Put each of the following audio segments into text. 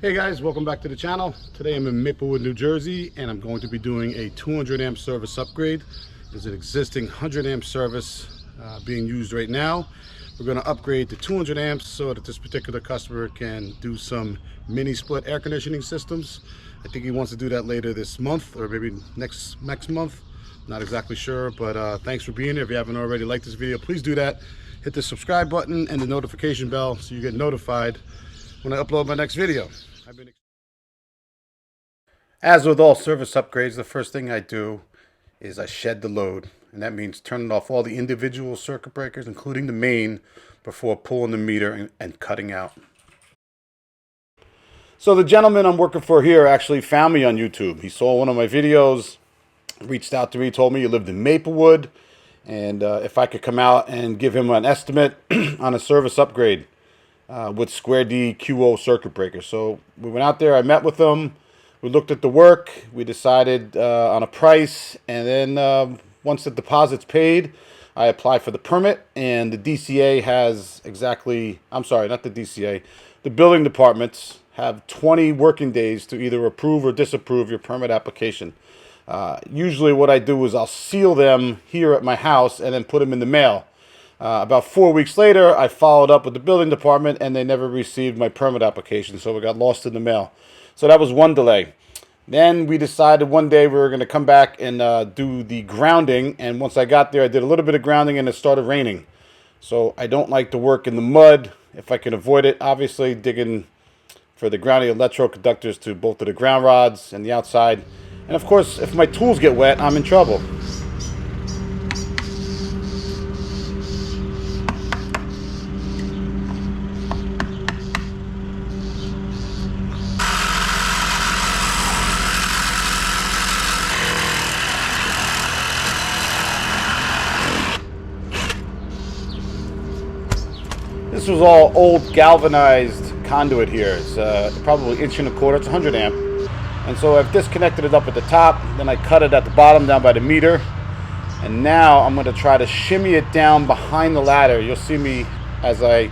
Hey guys, welcome back to the channel. Today I'm in Maplewood, New Jersey, and I'm going to be doing a 200 amp service upgrade. There's an existing 100 amp service being used right now. We're going to upgrade to 200 amps so that this particular customer can do some mini split air conditioning systems. I think he wants to do that later this month or maybe next month. Not exactly sure, but thanks for being here. If you haven't already liked this video, please do that. Hit the subscribe button and the notification bell so you get notified when I upload my next video. As with all service upgrades, the first thing I do is I shed the load, and that means turning off all the individual circuit breakers, including the main, before pulling the meter and cutting out. So the gentleman I'm working for here actually found me on YouTube. He saw one of my videos, reached out to me, told me he lived in Maplewood, and if I could come out and give him an estimate on a service upgrade with Square D QO circuit breakers. So we went out there, I met with him. We looked at the work, we decided on a price, and then once the deposit's paid, I apply for the permit, and the DCA has exactly, I'm sorry, not the DCA, the building departments have 20 working days to either approve or disapprove your permit application. Usually what I do is I'll seal them here at my house and then put them in the mail. About 4 weeks later, I followed up with the building department, and they never received my permit application, so it got lost in the mail. So that was one delay. Then we decided one day we were going to come back and do the grounding. And once I got there, I did a little bit of grounding and it started raining. So I don't like to work in the mud if I can avoid it. Obviously, digging for the grounding electro conductors to both of the ground rods and the outside. And of course, if my tools get wet, I'm in trouble. This was all old galvanized conduit here. It's probably 1.25 inches. It's 100 amp. And so I've disconnected it up at the top. Then I cut it at the bottom down by the meter. And now I'm going to try to shimmy it down behind the ladder. You'll see me as I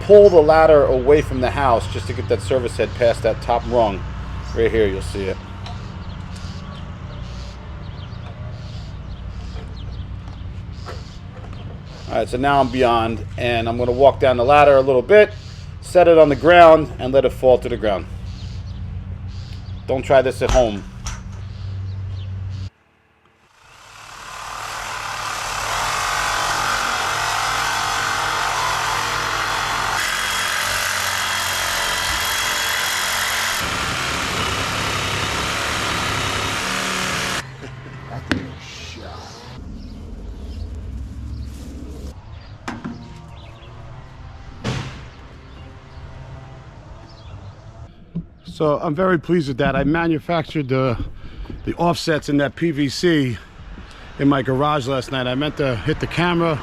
pull the ladder away from the house just to get that service head past that top rung. Right here you'll see it. Alright, so now I'm beyond, and I'm going to walk down the ladder a little bit, set it on the ground, and let it fall to the ground. Don't try this at home. So I'm very pleased with that. I manufactured the offsets in that PVC in my garage last night. I meant to hit the camera,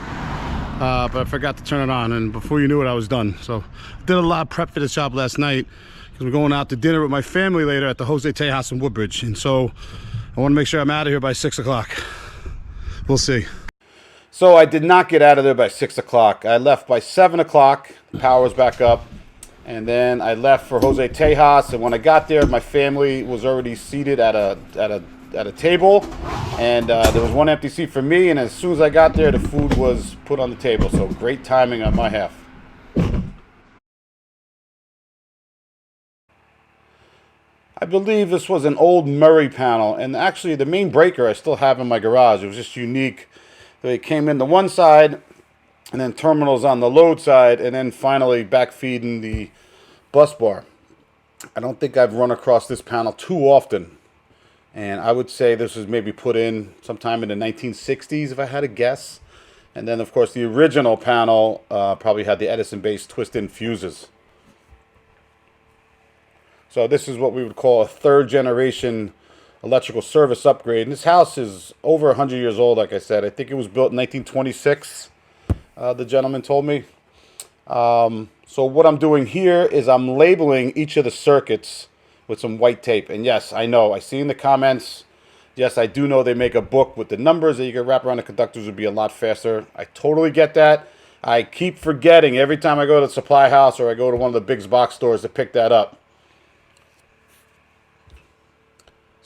but I forgot to turn it on, and before you knew it, I was done. So I did a lot of prep for this job last night because we're going out to dinner with my family later at the Jose Tejas in Woodbridge, and so I want to make sure I'm out of here by 6 o'clock. We'll see. So I did not get out of there by 6 o'clock. I left by 7 o'clock. The power was back up. And then I left for Jose Tejas, and when I got there, my family was already seated at a table, and there was one empty seat for me. And as soon as I got there, the food was put on the table. So great timing on my half. I believe this was an old Murray panel, and actually the main breaker I still have in my garage. It was just unique. They came in the one side, and then terminals on the load side, and then finally backfeeding the bus bar. I don't think I've run across this panel too often, and I would say this was maybe put in sometime in the 1960s if I had to guess. And then of course the original panel probably had the Edison-based twist-in fuses. So this is what we would call a third generation electrical service upgrade. And this house is over 100 years old, like I said. I think it was built in 1926. The gentleman told me. So what I'm doing here is I'm labeling each of the circuits with some white tape. And yes, I know, I see in the comments, yes, I do know they make a book with the numbers that you can wrap around the conductors would be a lot faster. I totally get that. I keep forgetting every time I go to the supply house or I go to one of the big box stores to pick that up.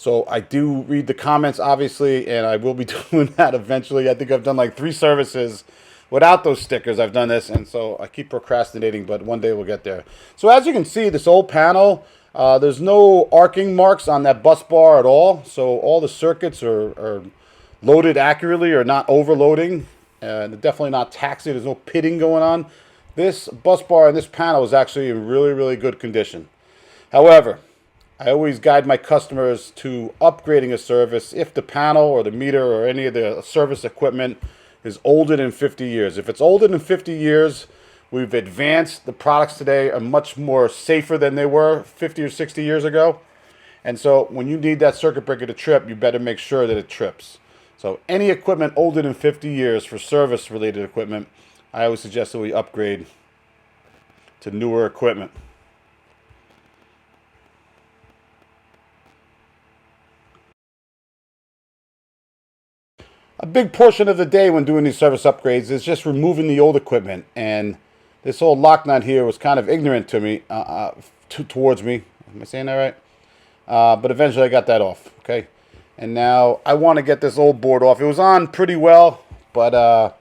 So I do read the comments, obviously, and I will be doing that eventually. I think I've done like 3 services without those stickers. I've done this, and so I keep procrastinating, but one day we'll get there. So as you can see, this old panel, there's no arcing marks on that bus bar at all. So all the circuits are loaded accurately or not overloading. They're definitely not taxi. There's no pitting going on. This bus bar and this panel is actually in really, really good condition. However, I always guide my customers to upgrading a service if the panel or the meter or any of the service equipment is older than 50 years. If it's older than 50 years, we've advanced. The products today are much more safer than they were 50 or 60 years ago. And so when you need that circuit breaker to trip, you better make sure that it trips. So any equipment older than 50 years for service-related equipment, I always suggest that we upgrade to newer equipment. A big portion of the day when doing these service upgrades is just removing the old equipment. And this old lock nut here was kind of ignorant to me, towards me. Am I saying that right? But eventually I got that off, okay? And now I want to get this old board off. It was on pretty well, but I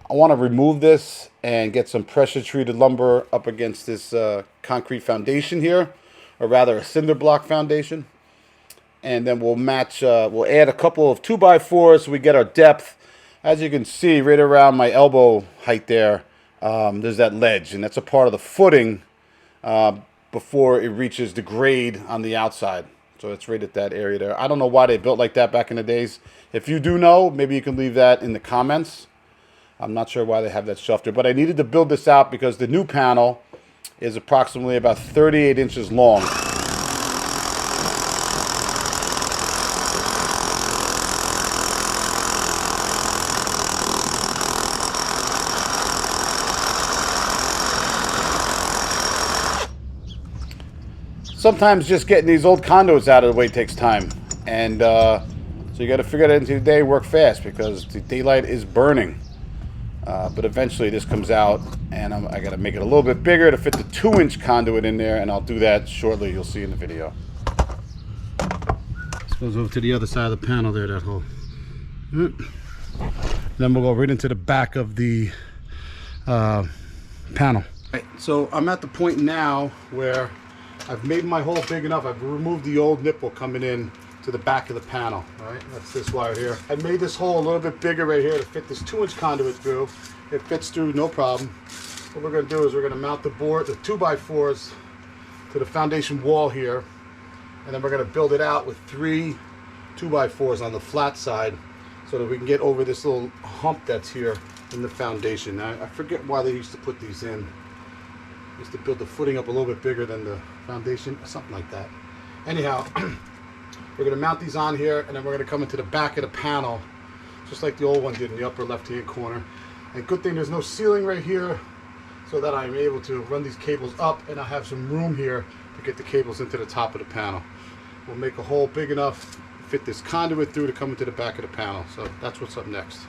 want to remove this and get some pressure-treated lumber up against this concrete foundation here, or rather a cinder block foundation. And then we'll match, we'll add a couple of 2x4s so we get our depth. As you can see, right around my elbow height there, there's that ledge. And that's a part of the footing before it reaches the grade on the outside. So it's right at that area there. I don't know why they built like that back in the days. If you do know, maybe you can leave that in the comments. I'm not sure why they have that shelf there. But I needed to build this out because the new panel is approximately about 38 inches long. Sometimes just getting these old conduits out of the way takes time. And so you got to figure that into the day, work fast because the daylight is burning. But eventually this comes out and I got to make it a little bit bigger to fit the 2-inch conduit in there, and I'll do that shortly. You'll see in the video. This goes over to the other side of the panel there, that hole. Then we'll go right into the back of the panel. Right, so I'm at the point now where I've made my hole big enough. I've removed the old nipple coming in to the back of the panel. All right, that's this wire here. I made this hole a little bit bigger right here to fit this 2-inch conduit through. It fits through, no problem. What we're going to do is we're going to mount the board, the 2x4s, to the foundation wall here, and then we're going to build it out with 3 2x4s on the flat side, so that we can get over this little hump that's here in the foundation. Now, I forget why they used to put these in. They used to build the footing up a little bit bigger than the foundation, or something like that. Anyhow, we're going to mount these on here, and then we're going to come into the back of the panel, just like the old one did in the upper left-hand corner. And good thing there's no ceiling right here, so that I'm able to run these cables up, and I have some room here to get the cables into the top of the panel. We'll make a hole big enough to fit this conduit through to come into the back of the panel. So that's what's up next.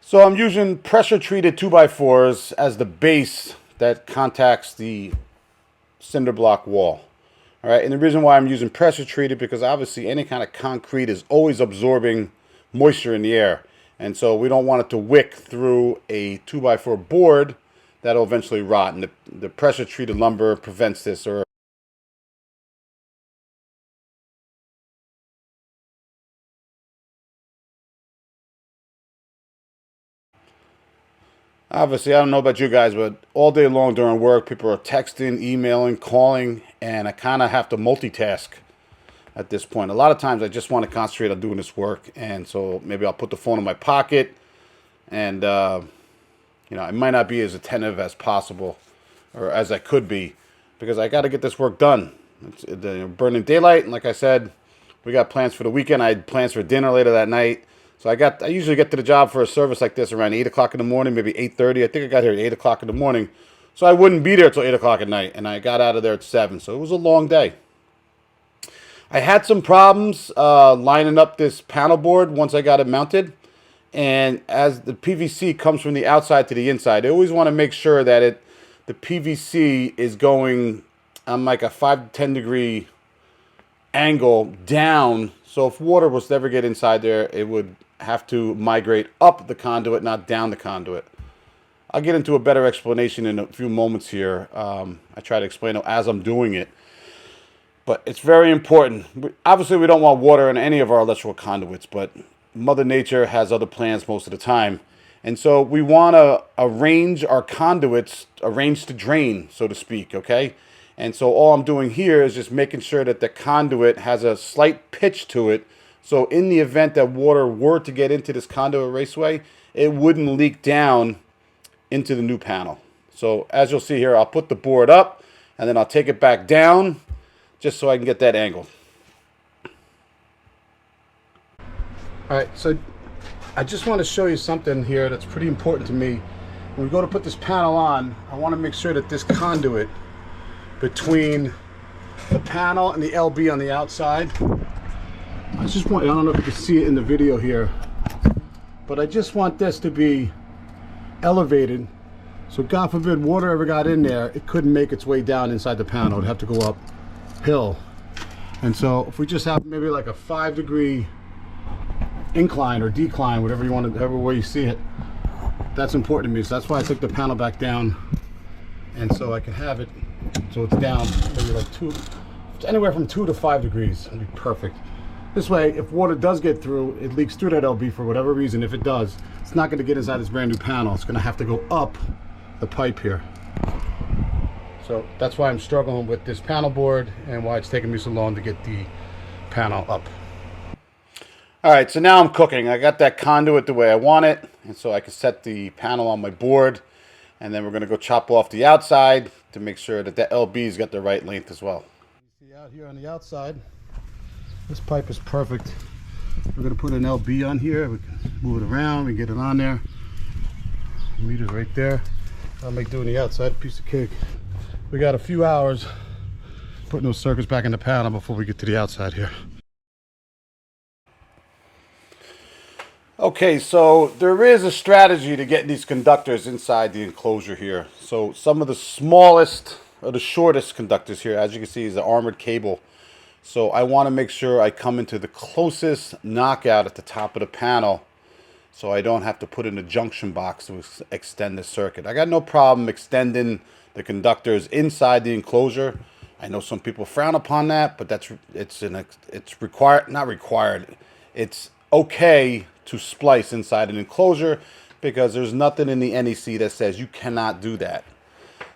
So I'm using pressure-treated 2x4s as the base that contacts the cinder block wall. All right, and the reason why I'm using pressure-treated, because obviously any kind of concrete is always absorbing moisture in the air. And so we don't want it to wick through a 2x4 board that'll eventually rot. And the pressure-treated lumber prevents this. Or obviously, I don't know about you guys, but all day long during work, people are texting, emailing, calling, and I kind of have to multitask at this point. A lot of times I just want to concentrate on doing this work, and so maybe I'll put the phone in my pocket, and you know, I might not be as attentive as possible, or as I could be, because I got to get this work done. It's burning daylight, and like I said, we got plans for the weekend. I had plans for dinner later that night. So I usually get to the job for a service like this around 8 o'clock in the morning, maybe 8:30. I think I got here at 8 o'clock in the morning. So I wouldn't be there till 8 o'clock at night, and I got out of there at 7. So it was a long day. I had some problems lining up this panel board once I got it mounted. And as the PVC comes from the outside to the inside, I always want to make sure that the PVC is going I'm like a 5 to 10 degree angle down. So if water was to ever get inside there, it would have to migrate up the conduit, not down the conduit. I'll get into a better explanation in a few moments here. I try to explain it as I'm doing it. But it's very important. Obviously, we don't want water in any of our electrical conduits, but Mother Nature has other plans most of the time. And so we want to arrange our conduits, arrange to drain, so to speak, okay? And so all I'm doing here is just making sure that the conduit has a slight pitch to it. So in the event that water were to get into this conduit raceway, it wouldn't leak down into the new panel. So as you'll see here, I'll put the board up and then I'll take it back down just so I can get that angle. All right, so I just want to show you something here that's pretty important to me. When we go to put this panel on, I want to make sure that this conduit between the panel and the LB on the outside, I don't know if you can see it in the video here, but I just want this to be elevated. So God forbid water ever got in there, it couldn't make its way down inside the panel. It'd have to go uphill. And so if we just have maybe like a 5 degree incline or decline, whatever you want to, whatever way you see it, that's important to me. So that's why I took the panel back down, and so I can have it so it's down maybe like anywhere from 2 to 5 degrees. It'll be perfect. This way, if water does get through, it leaks through that LB for whatever reason. If it does, it's not going to get inside this brand new panel. It's going to have to go up the pipe here. So that's why I'm struggling with this panel board and why it's taking me so long to get the panel up. All right, so now I'm cooking. I got that conduit the way I want it, and so I can set the panel on my board, and then we're going to go chop off the outside to make sure that the LB's got the right length as well. You see out here on the outside, this pipe is perfect. We're going to put an LB on here. We can move it around. We can get it on there. The meter's right there. I'll make doing the outside a piece of cake. We got a few hours putting those circuits back in the panel before we get to the outside here. Okay, so there is a strategy to getting these conductors inside the enclosure here. So some of the smallest or the shortest conductors here, as you can see, is the armored cable. So I want to make sure I come into the closest knockout at the top of the panel so I don't have to put in a junction box to extend the circuit. I got no problem extending the conductors inside the enclosure. I know some people frown upon that, but it's required, not required. It's okay to splice inside an enclosure because there's nothing in the NEC that says you cannot do that.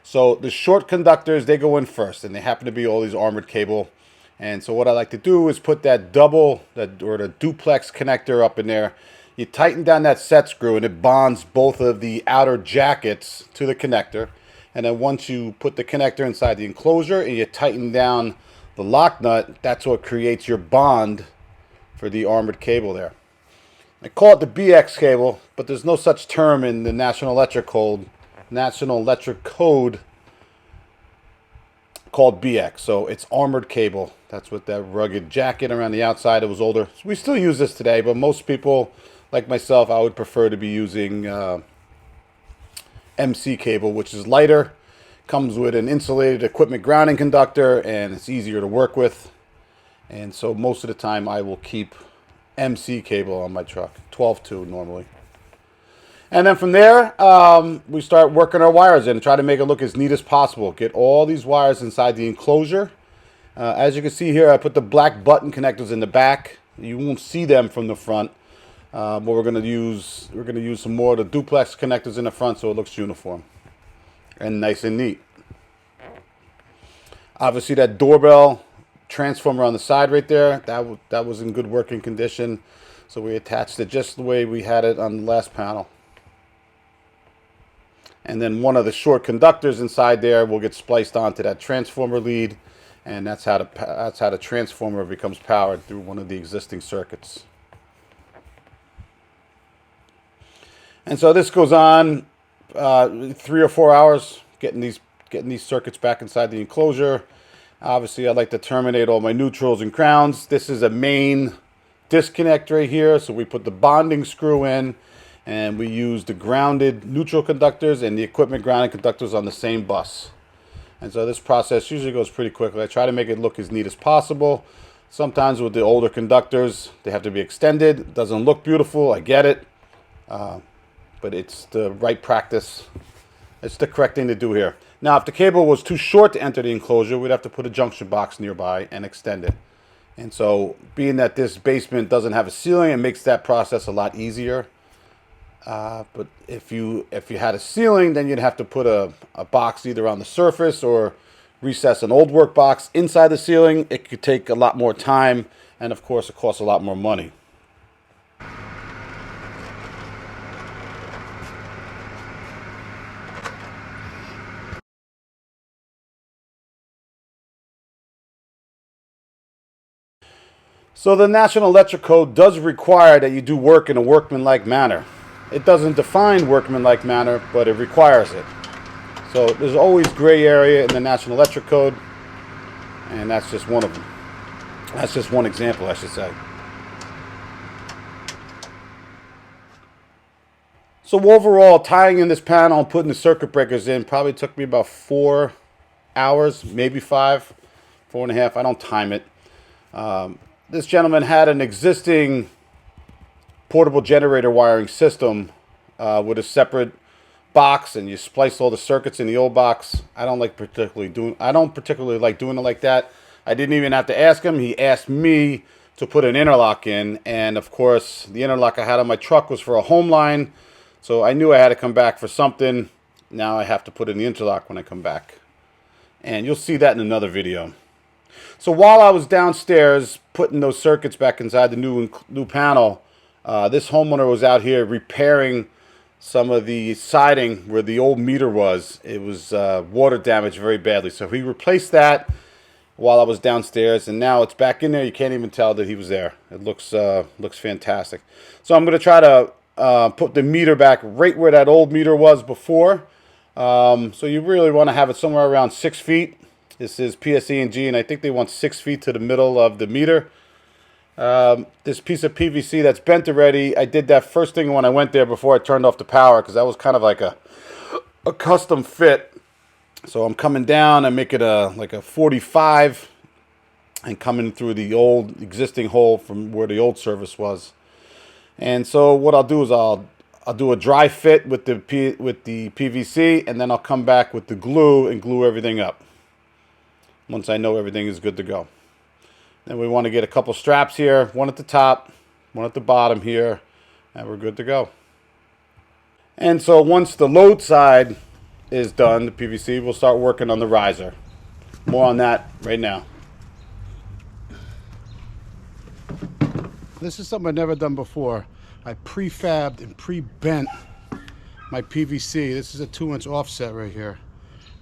So the short conductors, they go in first, and they happen to be all these armored cable. And so what I like to do is put that the duplex connector up in there. You tighten down that set screw and it bonds both of the outer jackets to the connector. And then once you put the connector inside the enclosure and you tighten down the lock nut, that's what creates your bond for the armored cable there. I call it the BX cable, but there's no such term in the National Electric Code called BX. So it's armored cable. That's what that rugged jacket around the outside. It was older. So we still use this today, but most people, like myself, I would prefer to be using MC cable, which is lighter, comes with an insulated equipment grounding conductor, and it's easier to work with. And so most of the time I will keep MC cable on my truck, 12-2 normally. And then from there, we start working our wires in and try to make it look as neat as possible. Get all these wires inside the enclosure. As you can see here, I put the black button connectors in the back. You won't see them from the front. But we're going to use some more of the duplex connectors in the front so it looks uniform and nice and neat. Obviously, that doorbell transformer on the side right there, that was in good working condition. So we attached it just the way we had it on the last panel. And then one of the short conductors inside there will get spliced onto that transformer lead, and that's how the transformer becomes powered through one of the existing circuits. And so this goes on 3 or 4 hours, getting these circuits back inside the enclosure. Obviously, I like to terminate all my neutrals and grounds. This is a main disconnect right here, so we put the bonding screw in, and we use the grounded neutral conductors and the equipment grounding conductors on the same bus. And so this process usually goes pretty quickly. I try to make it look as neat as possible. Sometimes with the older conductors, they have to be extended. It doesn't look beautiful, I get it. But it's the right practice. It's the correct thing to do here. Now, if the cable was too short to enter the enclosure, we'd have to put a junction box nearby and extend it. And so, being that this basement doesn't have a ceiling, it makes that process a lot easier. But if you had a ceiling, then you'd have to put a box either on the surface or recess an old work box inside the ceiling. It could take a lot more time, and of course, it costs a lot more money. So the National Electric Code does require that you do work in a workmanlike manner. It doesn't define workmanlike manner, but it requires it. So there's always gray area in the National Electric Code, and that's just one of them. That's just one example, I should say. So overall, tying in this panel and putting the circuit breakers in probably took me about 4 hours, maybe 5, 4.5. I don't time it. This gentleman had an existing portable generator wiring system with a separate box, and you splice all the circuits in the old box. I don't particularly like doing it like that. I didn't even have to ask him. He asked me to put an interlock in, and of course, the interlock I had on my truck was for a home line, so I knew I had to come back for something. Now I have to put in the interlock when I come back, and you'll see that in another video. So while I was downstairs putting those circuits back inside the new panel, this homeowner was out here repairing some of the siding where the old meter was. It was water damaged very badly. So he replaced that while I was downstairs, and now it's back in there. You can't even tell that he was there. It looks fantastic. So I'm going to try to put the meter back right where that old meter was before. So you really want to have it somewhere around 6 feet. This is PSE&G, and I think they want 6 feet to the middle of the meter. This piece of PVC that's bent already, I did that first thing when I went there before I turned off the power, because that was kind of like a custom fit. So I'm coming down, I make it like a 45, and coming through the old existing hole from where the old service was. And so what I'll do is I'll do a dry fit with the PVC, and then I'll come back with the glue and glue everything up once I know everything is good to go. Then we want to get a couple straps here, one at the top, one at the bottom here, and we're good to go. And so once the load side is done, the PVC, we'll start working on the riser. More on that right now. This is something I've never done before. I prefabbed and pre-bent my PVC. This is a 2-inch offset right here,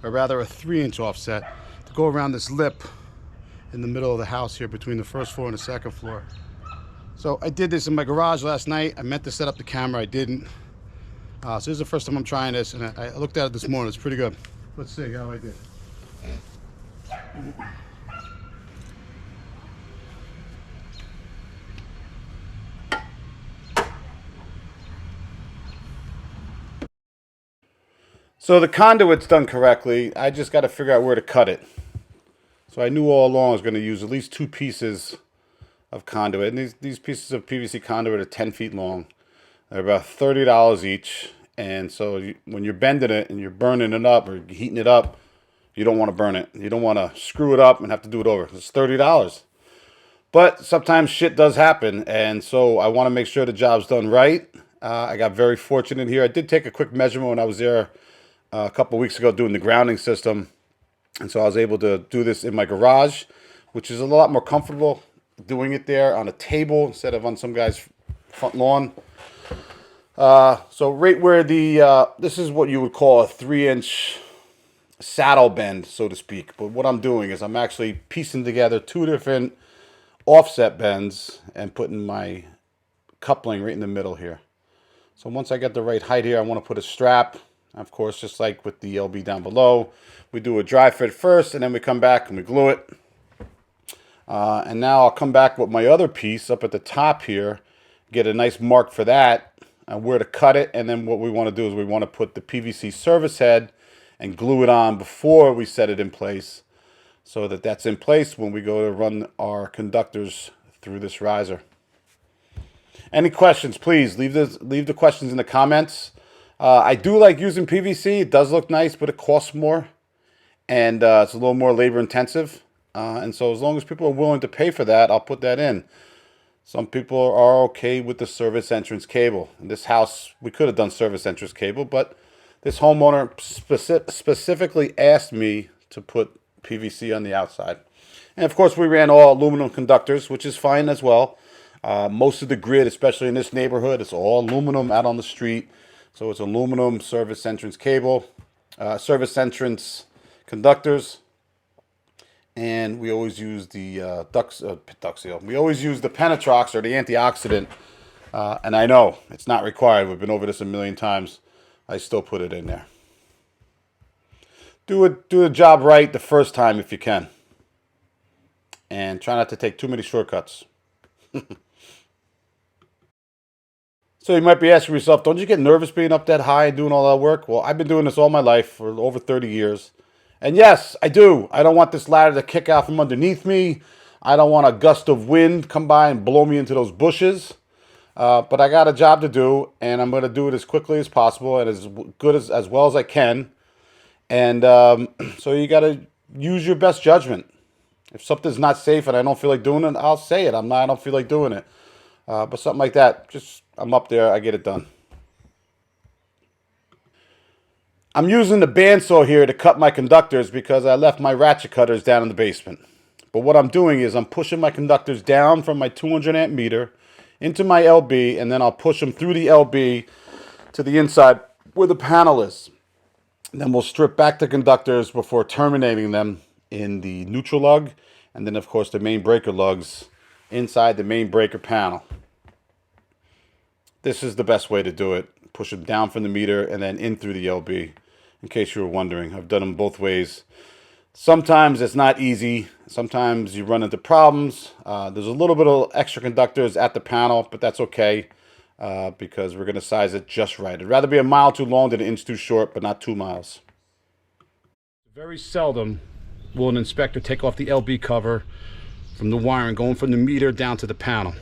or rather a 3-inch offset, to go around this lip in the middle of the house here between the first floor and the second floor. So I did this in my garage last night. I meant to set up the camera, I didn't. So this is the first time I'm trying this, and I looked at it this morning. It's pretty good. Let's see how I did. So the conduit's done correctly. I just got to figure out where to cut it. So I knew all along I was going to use at least 2 pieces of conduit. And these pieces of PVC conduit are 10 feet long. They're about $30 each. And so when you're bending it and you're burning it up or heating it up, you don't want to burn it. You don't want to screw it up and have to do it over. It's $30. But sometimes shit does happen. And so I want to make sure the job's done right. I got very fortunate here. I did take a quick measurement when I was there a couple of weeks ago doing the grounding system. And so I was able to do this in my garage, which is a lot more comfortable doing it there on a table instead of on some guy's front lawn. So right where this is what you would call a 3-inch saddle bend, so to speak. But what I'm doing is I'm actually piecing together 2 different offset bends and putting my coupling right in the middle here. So once I get the right height here, I want to put a strap. Of course, just like with the LB down below, we do a dry fit first, and then we come back and we glue it. And now I'll come back with my other piece up at the top here, get a nice mark for that, and where to cut it. And then what we want to do is we want to put the PVC service head and glue it on before we set it in place, so that that's in place when we go to run our conductors through this riser. Any questions, please leave the questions in the comments. I do like using PVC. It does look nice, but it costs more, and it's a little more labor intensive. And so as long as people are willing to pay for that, I'll put that in. Some people are okay with the service entrance cable. In this house, we could have done service entrance cable, but this homeowner specifically asked me to put PVC on the outside. And of course, we ran all aluminum conductors, which is fine as well. Most of the grid, especially in this neighborhood, it's all aluminum out on the street. So it's aluminum service entrance cable, service entrance conductors. And we always use the duct seal. We always use the Penetrox or the antioxidant. And I know it's not required. We've been over this a million times. I still put it in there. Do the job right the first time if you can. And try not to take too many shortcuts. So you might be asking yourself, don't you get nervous being up that high and doing all that work? Well, I've been doing this all my life for over 30 years. And yes, I do. I don't want this ladder to kick out from underneath me. I don't want a gust of wind come by and blow me into those bushes. But I got a job to do, and I'm going to do it as quickly as possible and as good as well as I can. And so you got to use your best judgment. If something's not safe and I don't feel like doing it, I'll say it. I don't feel like doing it. But something like that, I'm up there, I get it done. I'm using the bandsaw here to cut my conductors because I left my ratchet cutters down in the basement. But what I'm doing is I'm pushing my conductors down from my 200 amp meter into my LB, and then I'll push them through the LB to the inside where the panel is. And then we'll strip back the conductors before terminating them in the neutral lug, and then of course the main breaker lugs inside the main breaker panel. This is the best way to do it. Push them down from the meter and then in through the LB, in case you were wondering. I've done them both ways. Sometimes it's not easy. Sometimes you run into problems. There's a little bit of extra conductors at the panel, but that's okay because we're going to size it just right. I'd rather be a mile too long than an inch too short, but not 2 miles. Very seldom will an inspector take off the LB cover from the wiring going from the meter down to the panel.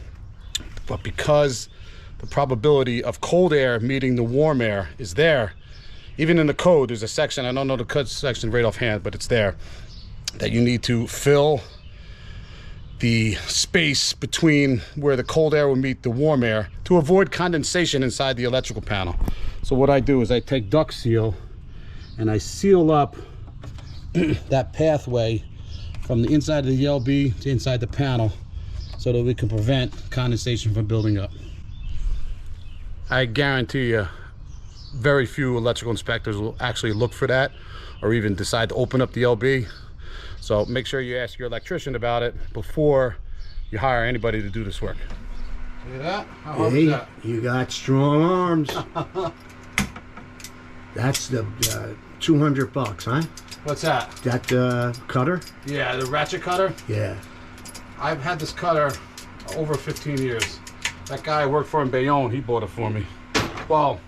But because the probability of cold air meeting the warm air is there, even in the code, there's a section, I don't know the code section right offhand, but it's there, that you need to fill the space between where the cold air will meet the warm air to avoid condensation inside the electrical panel. So what I do is I take duct seal and I seal up that pathway from the inside of the LB to inside the panel so that we can prevent condensation from building up. I guarantee you very few electrical inspectors will actually look for that or even decide to open up the LB. So make sure you ask your electrician about it before you hire anybody to do this work. See that? How hard is that? You got strong arms. That's the $200, huh? What's that? That cutter? Yeah, the ratchet cutter? Yeah. I've had this cutter over 15 years. That guy I worked for in Bayonne, he bought it for me. Well,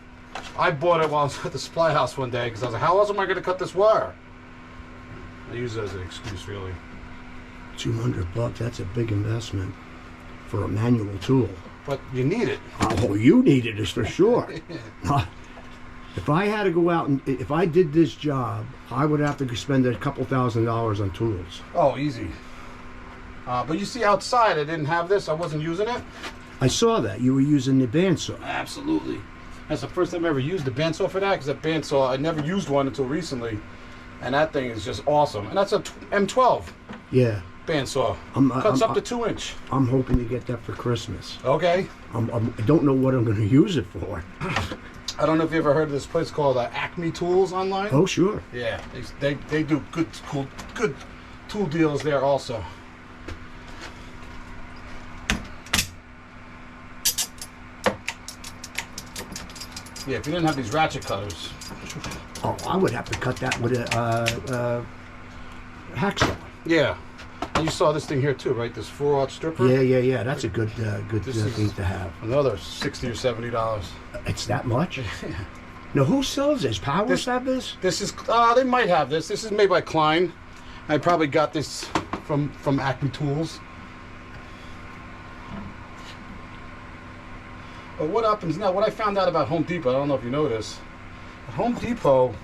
I bought it while I was at the supply house one day because I was like, how else am I going to cut this wire? I use it as an excuse, really. $200, that's a big investment for a manual tool. But you need it. Oh, you need it, is for sure. If I had to go out and, if I did this job, I would have to spend a couple $1,000s on tools. Oh, easy. But you see outside, I didn't have this. I wasn't using it. I saw that. You were using the bandsaw. Absolutely. That's the first time I ever used the bandsaw for that, because that bandsaw, I never used one until recently. And that thing is just awesome. And that's a M12 Yeah. bandsaw. Cuts up to 2 inch. I'm hoping to get that for Christmas. Okay. I don't know what I'm going to use it for. I don't know if you ever heard of this place called Acme Tools online. Oh, sure. Yeah, they do good tool deals there also. Yeah, if you didn't have these ratchet cutters. Oh, I would have to cut that with a hacksaw. Yeah. And you saw this thing here too, right? This 4/0 stripper? Yeah. That's a good thing to have. Another $60 or $70. It's that much? Yeah. Now, who sells this? Powers have this? This is, they might have this. This is made by Klein. I probably got this from Acme Tools. But what happens now, what I found out about Home Depot, I don't know if you know this. At Home Depot,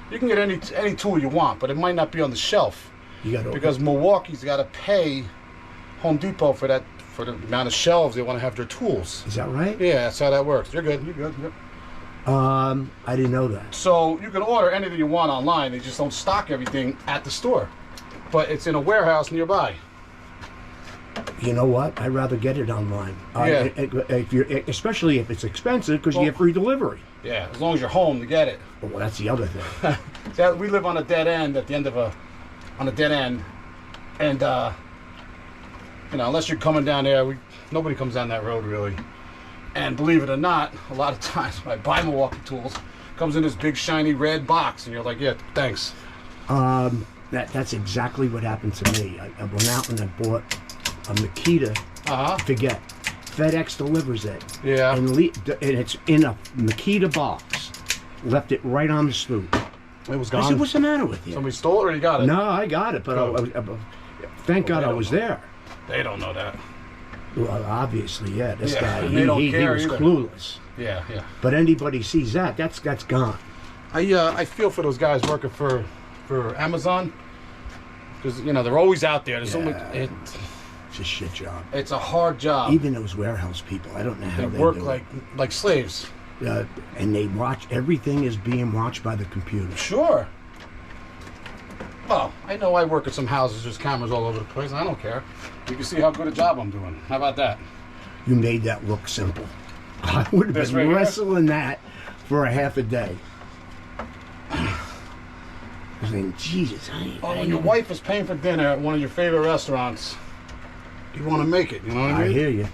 you can get any tool you want, but it might not be on the shelf. Because Milwaukee's got to pay Home Depot for the amount of shelves they want to have their tools. Is that right? Yeah, that's how that works. You're good. Yep. I didn't know that. So you can order anything you want online. They just don't stock everything at the store. But it's in a warehouse nearby. You know what? I'd rather get it online. Yeah. Especially if it's expensive, because you get free delivery. Yeah, as long as you're home to get it. Well, that's the other thing. We live on a dead end at the end of on a dead end. And, unless you're coming down there, nobody comes down that road really. And believe it or not, a lot of times when I buy Milwaukee tools, it comes in this big shiny red box, and you're like, yeah, thanks. That's exactly what happened to me. I went out and I bought a Makita. Forget. FedEx delivers it. Yeah. And it's in a Makita box. Left it right on the stoop. It was gone. I said, what's the matter with you? Somebody stole it, or you got it? No, I got it, but thank God I was there. They don't know that. Well, obviously, yeah. This guy, they don't care was either. clueless. Yeah. But anybody sees that's gone. I feel for those guys working for Amazon, because they're always out there. There's so much. It's a shit job. It's a hard job. Even those warehouse people, I don't know how they work do like slaves. And they watch, everything is being watched by the computer. Sure. Well, I know I work at some houses, there's cameras all over the place, and I don't care. You can see how good a job I'm doing. How about that? You made that look simple. I would have been wrestling that for a half a day. I was thinking, Jesus, when your wife is paying for dinner at one of your favorite restaurants, you want to make it, you know what I mean? I hear you.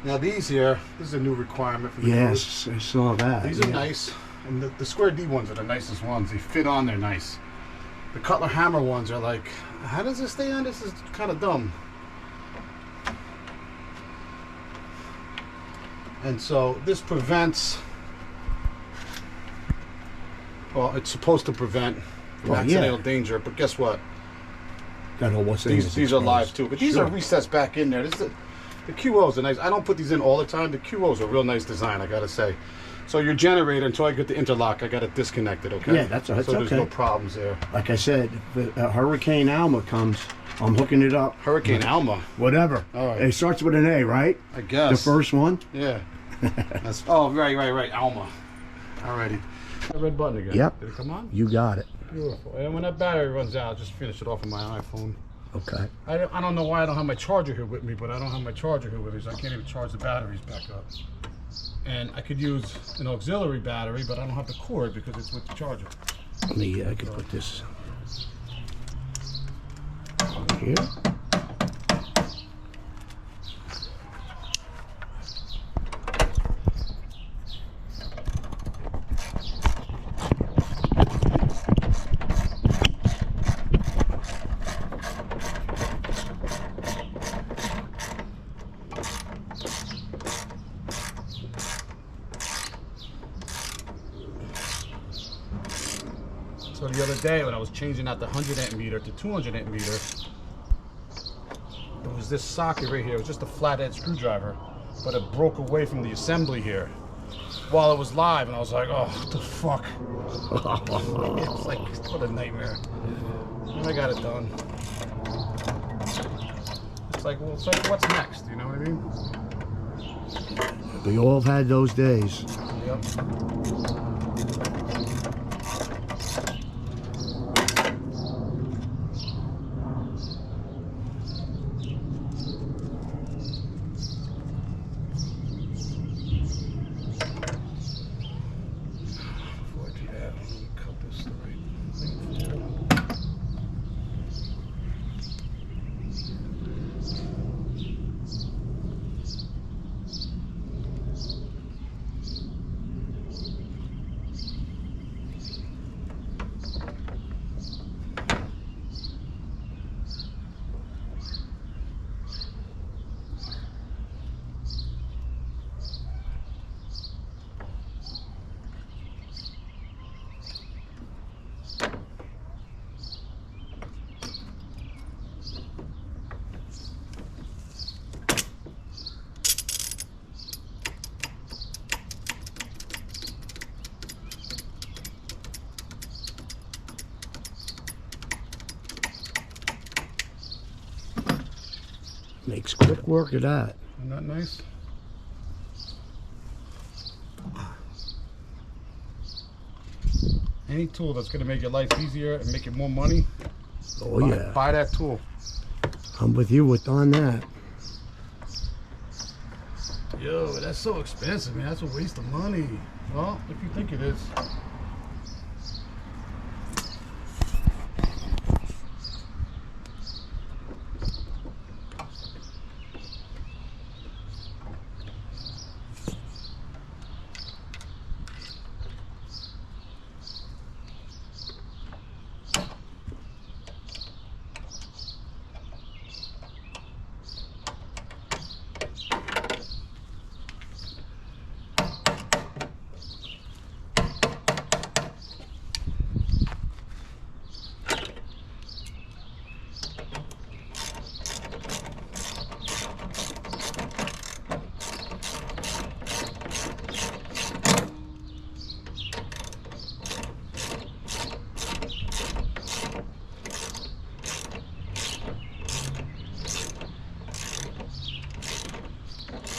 Now these here, this is a new requirement for the Yes, I saw that. These are nice. And the square D ones are the nicest ones. They fit on there nice. The Cutler Hammer ones are like, how does this stay on? This is kind of dumb. And so this prevents, well, it's supposed to prevent accidental danger, but guess what? These are live too, but these are recessed back in there. The QOs are nice. I don't put these in all the time. The QOs are a real nice design, I gotta say. So your generator, until I get the interlock, I got it disconnected, okay? Yeah, that's okay. So there's no problems there. Like I said, if Hurricane Alma comes, I'm hooking it up. Hurricane Alma? Whatever. All right. It starts with an A, right? I guess. The first one? Yeah. Right. Alma. Alrighty. The red button again. Yep. Did it come on? You got it. Beautiful. And when that battery runs out, I'll just finish it off on my iPhone. Okay. I don't know why I don't have my charger here with me, but I don't have my charger here with me, so I can't even charge the batteries back up. And I could use an auxiliary battery, but I don't have the cord because it's with the charger. I could put this here. So the other day when I was changing out the 100 amp meter to 200 amp meter, it was this socket right here. It was just a flathead screwdriver, but it broke away from the assembly here while it was live, and I was like, oh, what the fuck? It was like, what a nightmare. And I got it done. It's like, what's next? You know what I mean? We all have had those days. Yep. Makes quick work of that. Isn't that nice? Any tool that's going to make your life easier and make you more money, Oh yeah, buy that tool. I'm with you on that. Yo, that's so expensive, man. That's a waste of money. Well, if you think it is.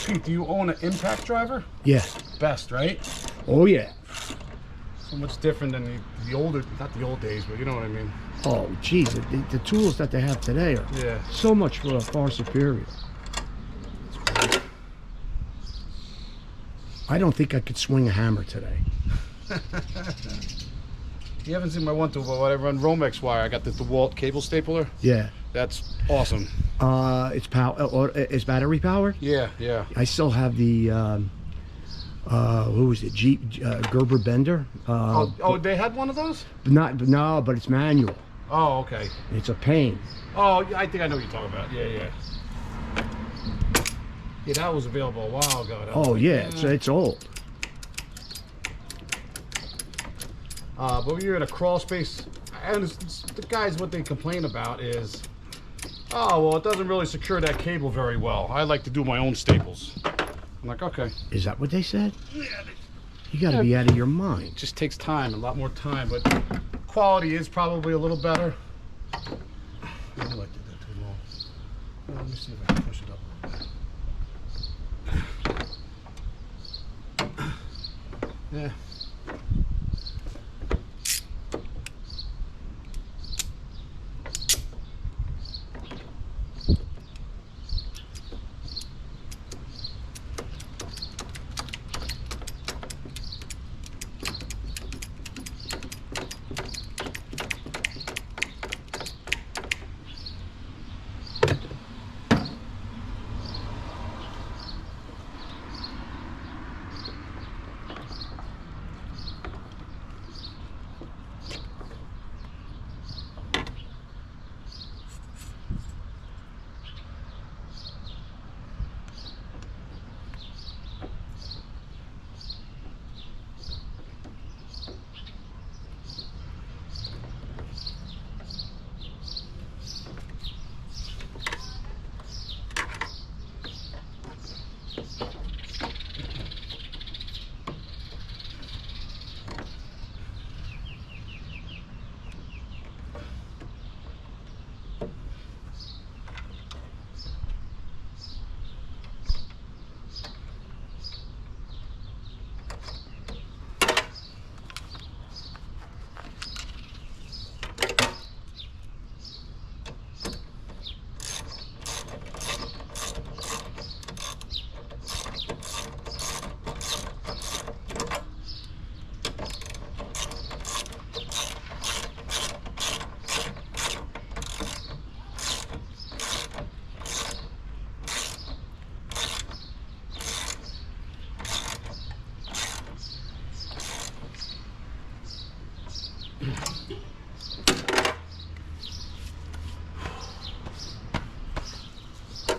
Pete, do you own an impact driver? Yeah. Best, right? Oh yeah. So much different than the older, not the old days, but you know what I mean. Oh geez, the tools that they have today are so much far superior. I don't think I could swing a hammer today. You haven't seen my one tool, but I run Romex wire. I got the DeWalt cable stapler. Yeah. That's awesome. It's battery powered. Yeah, yeah. I still have the who was it? Gerber Bender. They had one of those? No, but it's manual. Oh, okay. It's a pain. Oh, I think I know what you're talking about. Yeah, yeah. Yeah, that was available a while ago. Oh yeah, it's old. But when you're in a crawl space, and the guys, what they complain about is, oh, well, it doesn't really secure that cable very well. I like to do my own staples. I'm like, okay. Is that what they said? Yeah. You got to be out of your mind. It just takes time, a lot more time, but quality is probably a little better. I like to do that too long. Let me see if I can push it up a little bit. Yeah.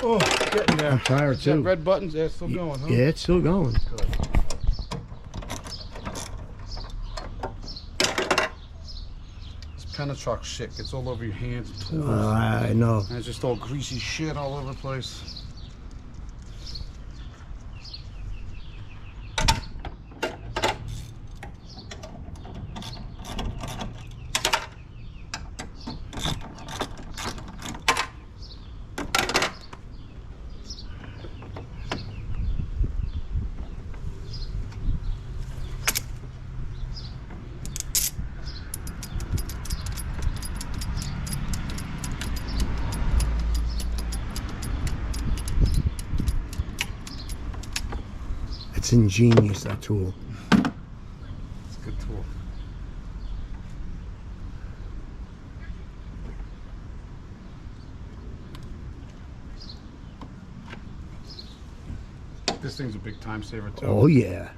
Oh, getting there. I'm tired Is that too. red buttons, they're still going, huh? Yeah, it's still going. Good. This Pentatruck shit gets all over your hands and tools. I know. And it's just all greasy shit all over the place. That's ingenious, that tool. It's a good tool. This thing's a big time saver too. Oh yeah.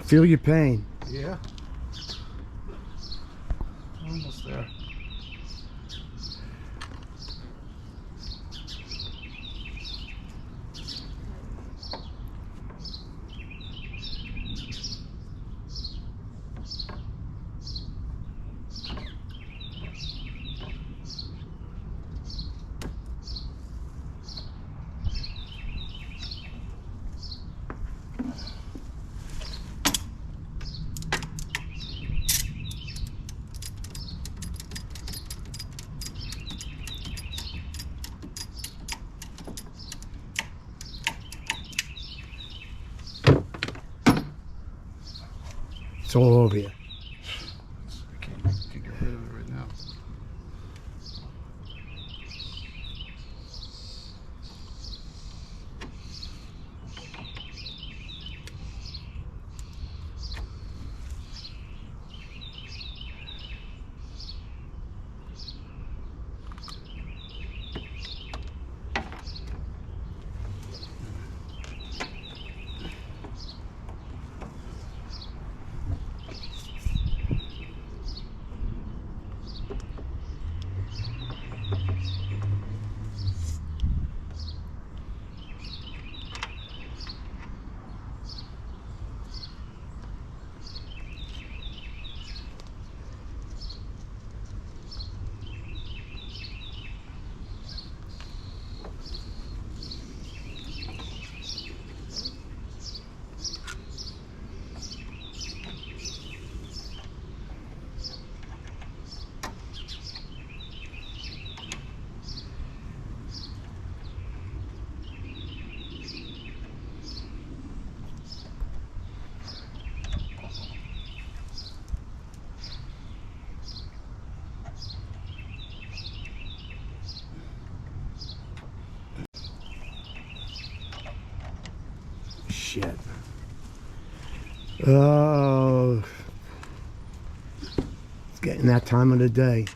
Feel your pain. Yeah. Almost there. It's all over you. I can't get rid of it right now. Shit. Oh. It's getting that time of the day.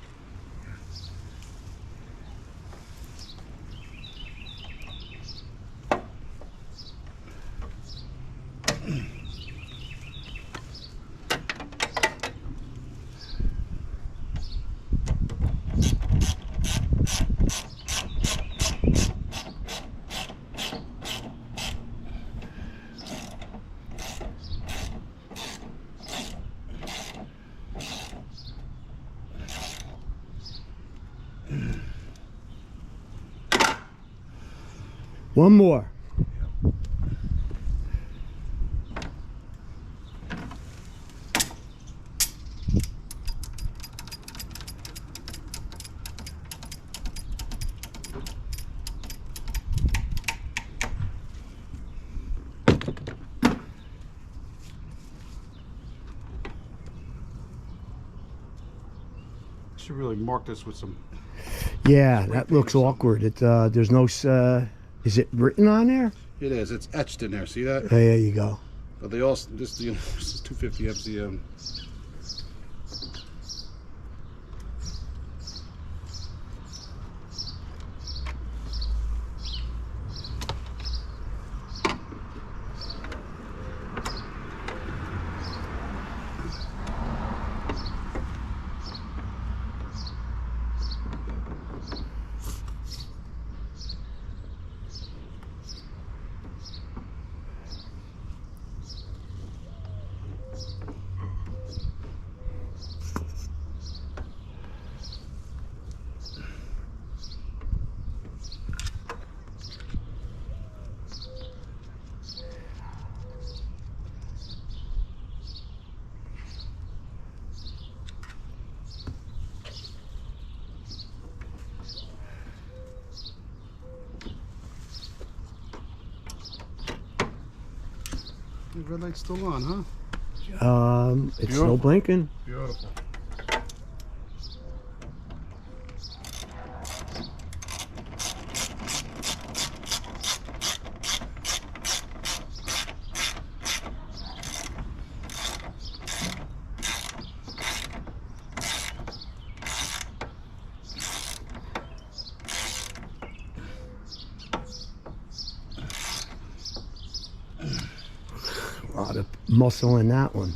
One more. should really mark this with some. Yeah, that looks awkward. It there's no. Is it written on there? It is. It's etched in there. See that? There you go. But they also this is 250 FCM. The red light's still on, huh? It's still blinking. Beautiful. A lot of muscle in that one.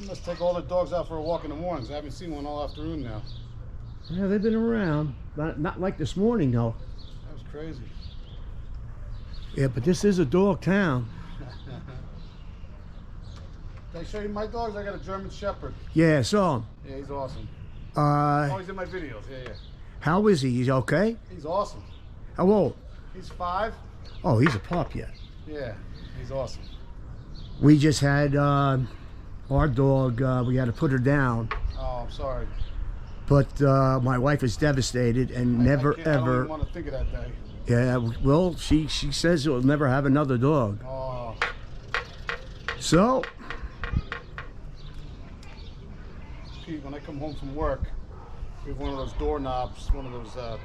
You must take all the dogs out for a walk in the mornings. I haven't seen one all afternoon now. Yeah, they've been around, but not like this morning though. That was crazy. Yeah, but this is a dog town. Can I show you my dogs? I got a German Shepherd. Yeah, so. Yeah, he's awesome. Uh, Always in my videos. Yeah. how is he? He's okay? He's awesome. How old? He's 5. Oh, he's a pup yet. Yeah, he's awesome. We just had our dog. We had to put her down. Oh, I'm sorry. But my wife is devastated and never I don't ever. even want to think of that day. Yeah, well, she says we'll never have another dog. Oh. So. Pete, when I come home from work, we have one of those doorknobs,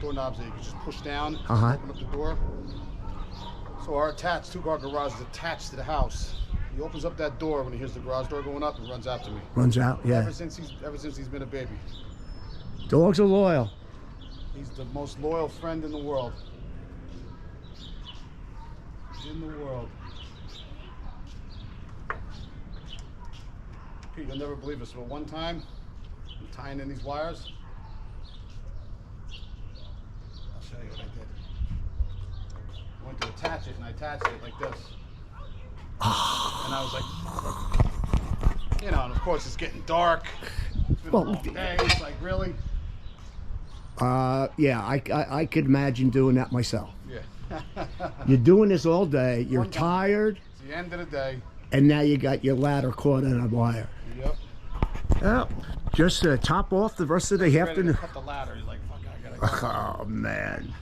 doorknobs that you can just push down, open up the door. So our two-car garage is attached to the house. He opens up that door when he hears the garage door going up and runs after me. Runs out, yeah. Ever since he's been a baby. Dogs are loyal. He's the most loyal friend in the world. In the world. Pete, you'll never believe this, but one time, I'm tying in these wires. I'll show you what I did. I went to attach it, and I attached it like this. And I was like, you know, and of course it's getting dark. It's been a long day. It's like, really? Yeah, I could imagine doing that myself. Yeah. You're doing this all day. You're One time. tired, It's the end of the day. and now you got your ladder caught in a wire. Yep. Well, just top off the rest of the Ready afternoon. to cut the ladder. He's like, fuck, I gotta go. Oh man.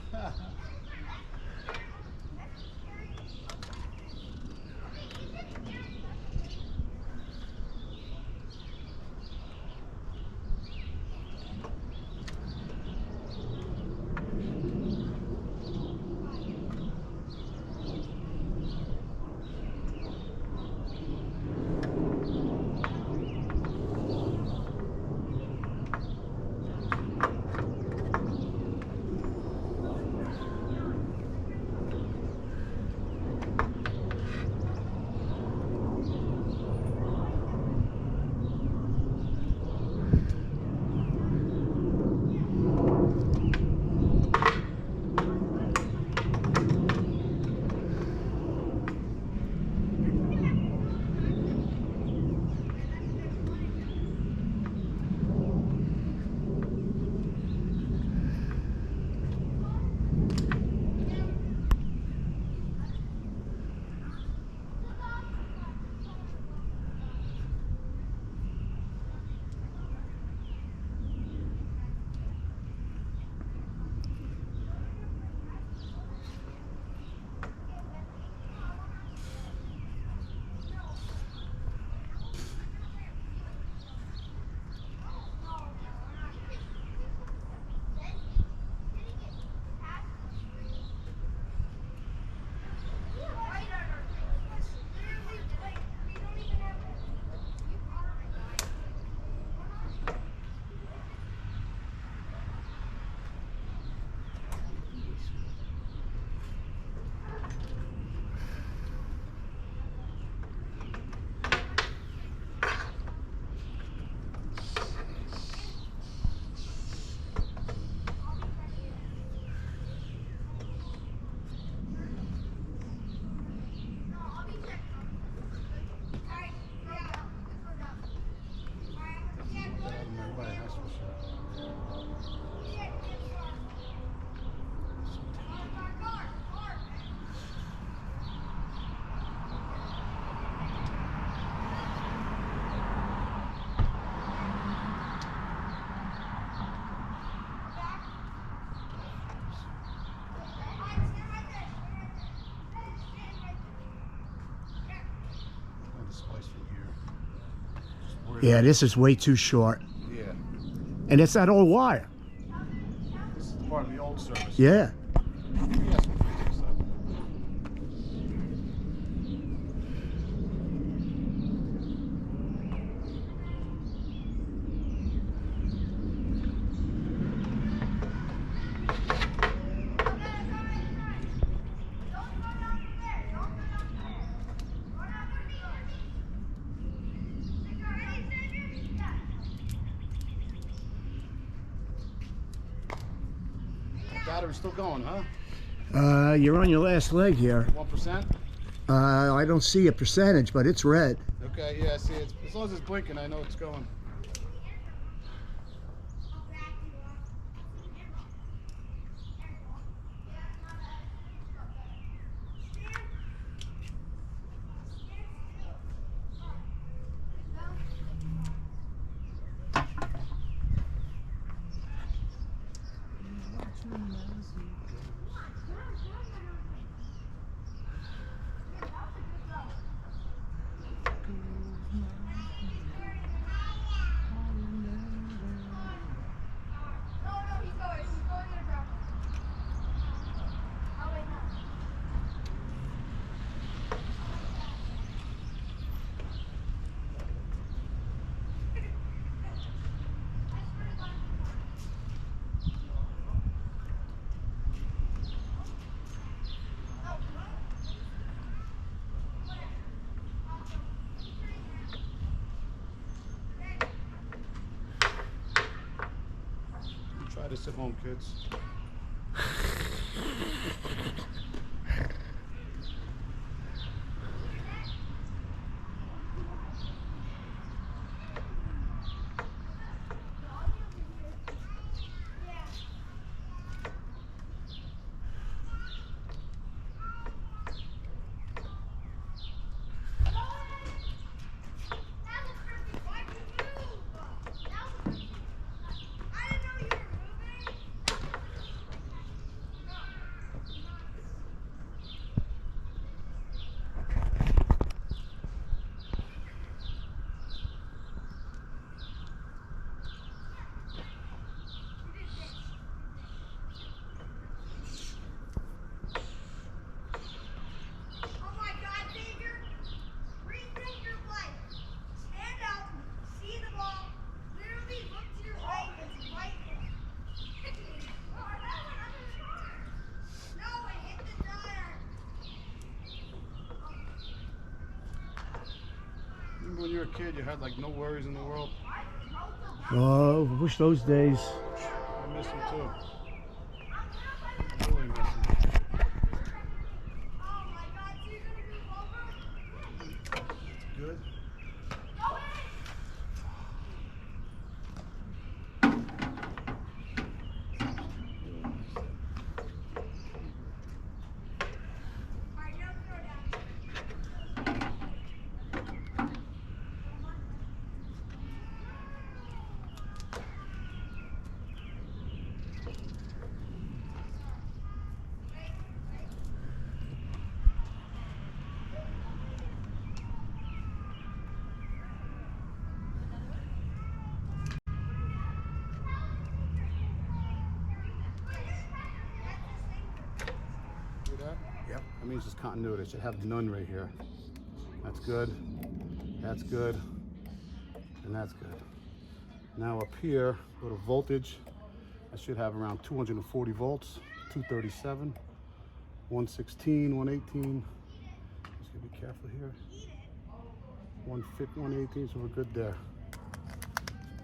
Yeah, this is way too short. Yeah. And it's that old wire. This is part of the old service. Yeah. Yes, we fix that. battery's still going, huh? You're on your last leg here. 1%? I don't see a percentage, but it's red. Okay, yeah, I see it. As long as it's blinking, I know it's going. Try this at home, kids. Remember when you were a kid, you had like no worries in the world? Oh, I wish those days. I miss them too. I really miss them. Good. That? Yep. That means it's continuity. It should have none right here. That's good. That's good. And that's good. Now up here, go to voltage. I should have around 240 volts, 237, 116, 118. Just gotta be careful here. 150, 118, so we're good there.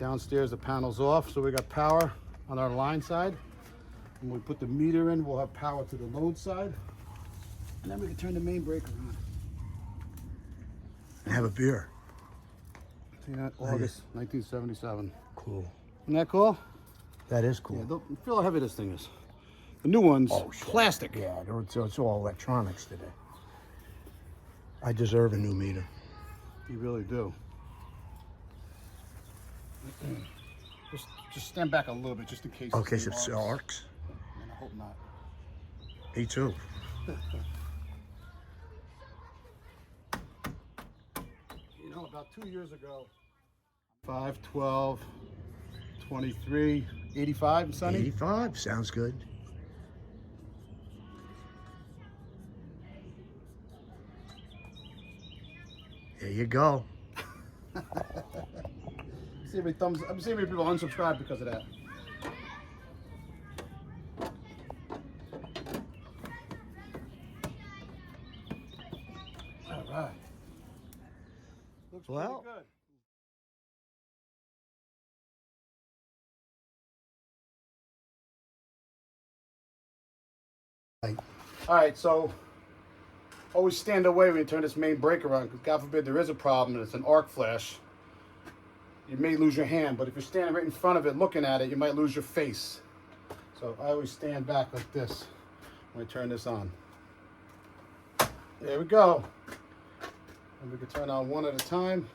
Downstairs, the panel's off, so we got power on our line side. When we put the meter in, we'll have power to the load side. And then we can turn the main breaker on. And have a beer. See that? August 1977. Cool. Isn't that cool? That is cool. Yeah, feel how heavy this thing is. The new one's plastic. Yeah, it's all electronics today. I deserve a new meter. You really do. Just stand back a little bit, just in case. Okay, so it's arcs. And I hope not. Me too. You know, about 2 years ago, 5, 12, 23, 85, Sonny? 85, sounds good. There you go. See how many thumbs. I'm seeing how many people unsubscribe because of that. All right. Looks Well, pretty good. All right, so always stand away when you turn this main breaker on, because God forbid there is a problem and it's an arc flash. You may lose your hand, but if you're standing right in front of it looking at it, you might lose your face. So I always stand back like this when I turn this on. There we go. And we can turn on one at a time.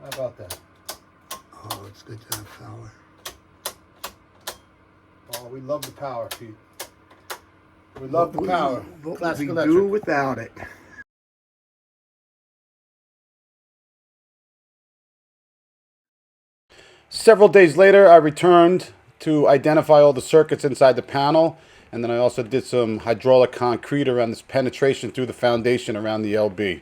How about that? Oh, it's good to have power. Oh, we love the power, Pete. We love the power. What Classic would we electric. do without it? Several days later, I returned to identify all the circuits inside the panel, and then I also did some hydraulic concrete around this penetration through the foundation around the LB.